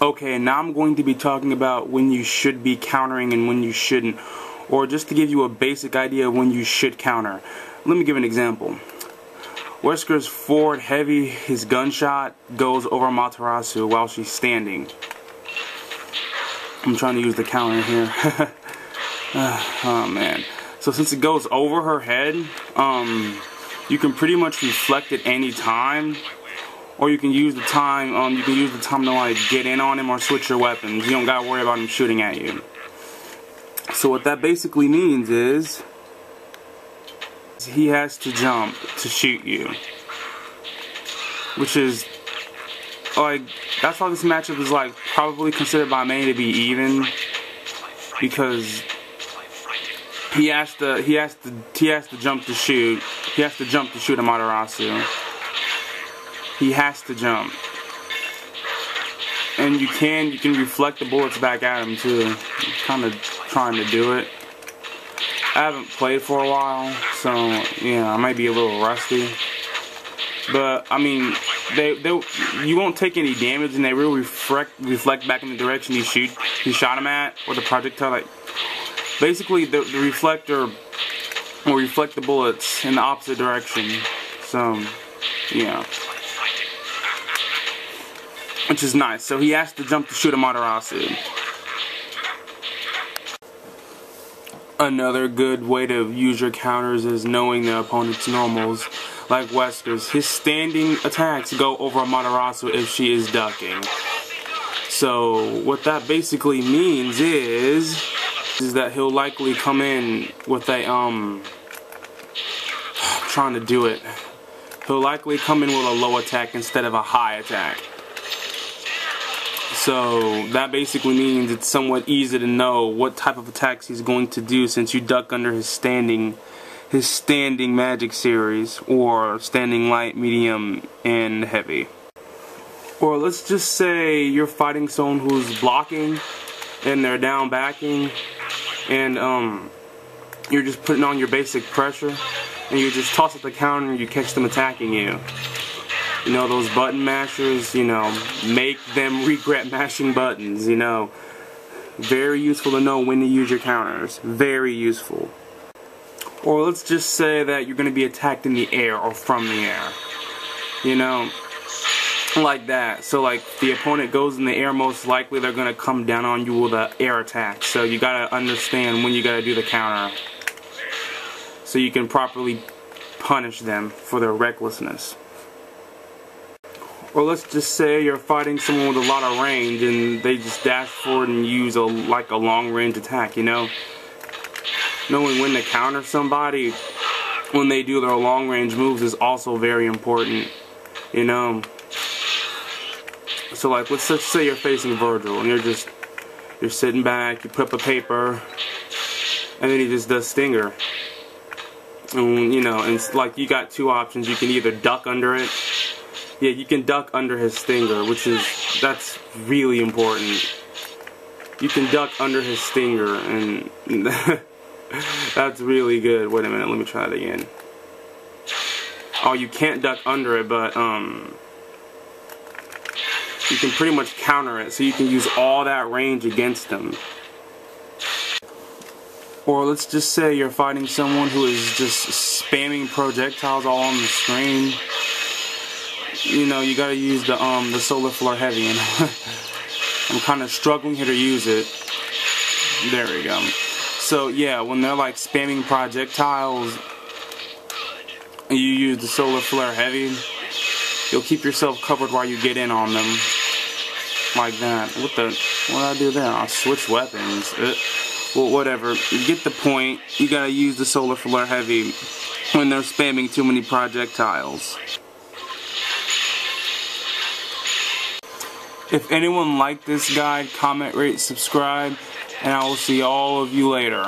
Okay, now I'm going to be talking about when you should be countering and when you shouldn't, or just to give you a basic idea of when you should counter. Let me give an example. Wesker's forward heavy, his gunshot goes over Amaterasu while she's standing. I'm trying to use the counter here. Oh man. So since it goes over her head, you can pretty much reflect at any time. Or you can use the time. To like get in on him or switch your weapons. You don't gotta worry about him shooting at you. So what that basically means is he has to jump to shoot you, which is like that's why this matchup is like probably considered by many to be even, because he has to jump to shoot. He has to jump to shoot Amaterasu. He has to jump. And you can reflect the bullets back at him too. I'm kind of trying to do it. I haven't played for a while, so yeah, I might be a little rusty. But I mean, you won't take any damage, and they will reflect back in the direction you shot him at, or the projectile. Like basically, the reflector will reflect the bullets in the opposite direction. So yeah. Which is nice. So he has to jump to shoot Amaterasu. Another good way to use your counters is knowing the opponent's normals. Like Wesker's, his standing attacks go over Amaterasu if she is ducking. So what that basically means is that he'll likely come in with a trying to do it. He'll likely come in with a low attack instead of a high attack. So that basically means it's somewhat easy to know what type of attacks he's going to do since you duck under his standing magic series, or standing light, medium, and heavy. Or let's just say you're fighting someone who's blocking and they're down backing, and you're just putting on your basic pressure, and you just toss at the counter and you catch them attacking you. You know, those button mashers, you know, make them regret mashing buttons, you know. Very useful to know when to use your counters. Very useful. Or let's just say that you're going to be attacked in the air or from the air. You know, like that. So like the opponent goes in the air, most likely they're going to come down on you with an air attack. So you got to understand when you got to do the counter, so you can properly punish them for their recklessness. Or let's just say you're fighting someone with a lot of range and they just dash forward and use a long range attack, you know. Knowing when to counter somebody when they do their long range moves is also very important, you know. So like let's just say you're facing Virgil and you're sitting back, you put up a paper, and then he just does Stinger. And you know, and it's like you got two options. You can either duck under it. Yeah, you can duck under his Stinger, that's really important. You can duck under his Stinger, and that's really good. Wait a minute, let me try it again. Oh, you can't duck under it, but you can pretty much counter it, so you can use all that range against him. Or let's just say you're fighting someone who is just spamming projectiles all on the screen. You know, you gotta use the Solar Flare heavy, and I'm kind of struggling here to use it. There we go. So yeah, when they're like spamming projectiles, and you use the Solar Flare heavy, you'll keep yourself covered while you get in on them, like that. What did I do there? I'll switch weapons. Well, whatever. You get the point. You gotta use the Solar Flare heavy when they're spamming too many projectiles. If anyone liked this guide, comment, rate, subscribe, and I will see all of you later.